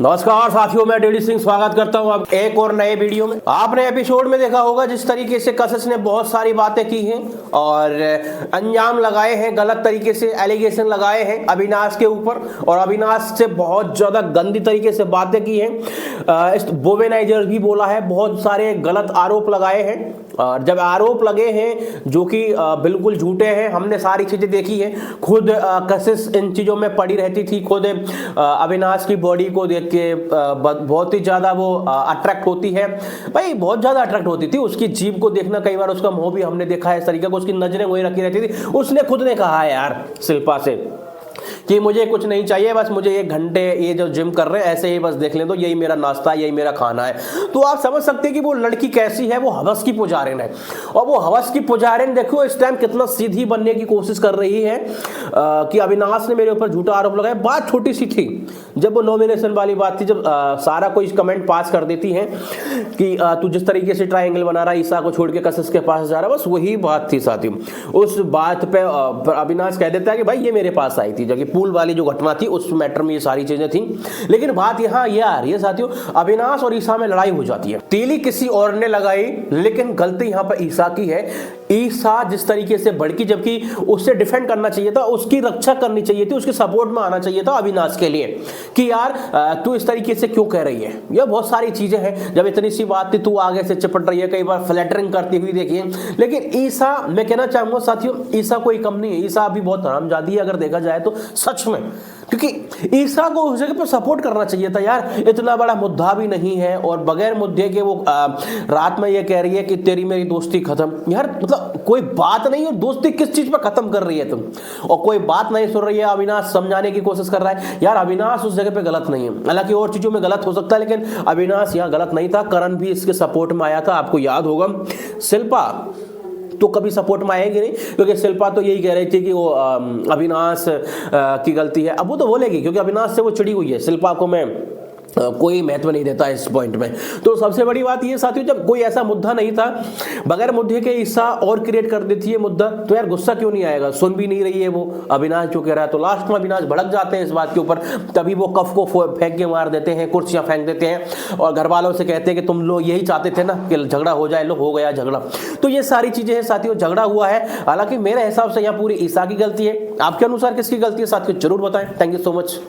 नमस्कार साथियों, मैं डेडी सिंह स्वागत करता हूं अब एक और नए वीडियो में। आपने एपिसोड में देखा होगा जिस तरीके से कशिश ने बहुत सारी बातें की हैं और अंजाम लगाए हैं, गलत तरीके से एलिगेशन लगाए हैं अविनाश के ऊपर और अविनाश से बहुत ज्यादा गंदी तरीके से बातें की हैं। वोमेनाइजर भी बोला है, बहुत सारे गलत आरोप लगाए हैं और जब आरोप लगे हैं जो कि बिल्कुल झूठे हैं, हमने सारी चीजें देखी है। खुद कशिश इन चीजों में पड़ी रहती थी, खुद अविनाश की बॉडी को देख के बहुत ही ज्यादा वो अट्रैक्ट होती है भाई, बहुत ज्यादा अट्रैक्ट होती थी। उसकी जीभ को देखना, कई बार उसका मुंह भी हमने देखा है इस तरीके को, उसकी नजरें वही रखी रहती थी। उसने खुद ने कहा है यार शिल्पा से कि मुझे कुछ नहीं चाहिए, बस मुझे 1 घंटे ये जो जिम कर रहे हैं ऐसे ही बस देख लें तो यही मेरा नाश्ता, यही मेरा खाना है। तो आप समझ सकते हैं कि वो लड़की कैसी है, वो हवस की पुजारिन है। और वो हवस की पुजारिन देखो इस टाइम कितना सीधी बनने की कोशिश कर रही है कि अविनाश ने मेरे ऊपर झूठा आरोप लगाया। बात छोटी सी थी, जब वो नॉमिनेशन वाली बात थी, जब सारा कोई कमेंट पास कर देती है कि तू जिस तरीके से ट्रायंगल बना रहा है, ईसा को छोड़ के कशिश के पास जा रहा है, बस वही बात थी साथियों। उस बात पे अविनाश कह देता है कि भाई ये मेरे पास आई थी, जबकि पूल वाली जो घटना थी उस मैटर में ये सारी चीजें थी। लेकिन बात यहाँ ये आ रही है साथियों, अविनाश और ईसा में लड़ाई हो जाती है। तीली किसी और ने लगाई, लेकिन गलती यहाँ पर ईसा की है। ईसा जिस तरीके से भड़की, जबकि उससे डिफेंड करना चाहिए था, उसकी रक्षा करनी चाहिए थी, उसके सपोर्ट में आना चाहिए था अविनाश के लिए कि यार तू इस तरीके से क्यों कह रही है। ये बहुत सारी चीजें हैं, जब इतनी सी बात थी तू आगे से चिपट रही है, कई बार फ्लैटरिंग करती हुई देखिए। लेकिन ईसा, मैं कहना चाहूंगा साथियों, ईसा कोई कम नहीं है। ईसा अभी बहुत हरामजादी है अगर देखा जाए तो, सच में। क्योंकि ईसा को उस जगह पर सपोर्ट करना चाहिए था यार, इतना बड़ा मुद्दा भी नहीं है और बगैर मुद्दे के वो रात में ये कह रही है कि तेरी मेरी दोस्ती खत्म। यार मतलब कोई बात नहीं है, दोस्ती किस चीज पर खत्म कर रही है तुम, और कोई बात नहीं सुन रही है। अविनाश समझाने की कोशिश कर रहा है यार, अविनाश उस जगह पे गलत नहीं है, हालांकि और चीजों में गलत हो सकता है, लेकिन अविनाश यहाँ गलत नहीं था। करण भी इसके सपोर्ट में आया था, आपको याद होगा। शिल्पा तो कभी सपोर्ट में आएगी नहीं, क्योंकि शिल्पा तो यही कह रही थी कि वो अविनाश की गलती है। अब वो तो बोलेगी क्योंकि अविनाश से वो चिड़ी हुई है। शिल्पा को मैं कोई महत्व नहीं देता इस पॉइंट में। तो सबसे बड़ी बात ये साथियों, जब कोई ऐसा मुद्दा नहीं था, बगैर मुद्दे के ईसा और क्रिएट कर देती है मुद्दा, तो यार गुस्सा क्यों नहीं आएगा। सुन भी नहीं रही है वो अविनाश जो कह रहा है, तो लास्ट में अविनाश भड़क जाते हैं इस बात के ऊपर। तभी वो कफ को फेंक के मार देते हैं, कुर्सियां फेंक देते हैं और घर वालों से कहते हैं कि तुम लोग यही चाहते थे ना कि झगड़ा हो जाए। लो हो गया झगड़ा। तो ये सारी चीजें हैं साथियों, झगड़ा हुआ है। हालांकि मेरे हिसाब से यहाँ पूरी ईसा की गलती है। आपके अनुसार किसकी गलती है साथियों, जरूर बताएं। Thank you so much.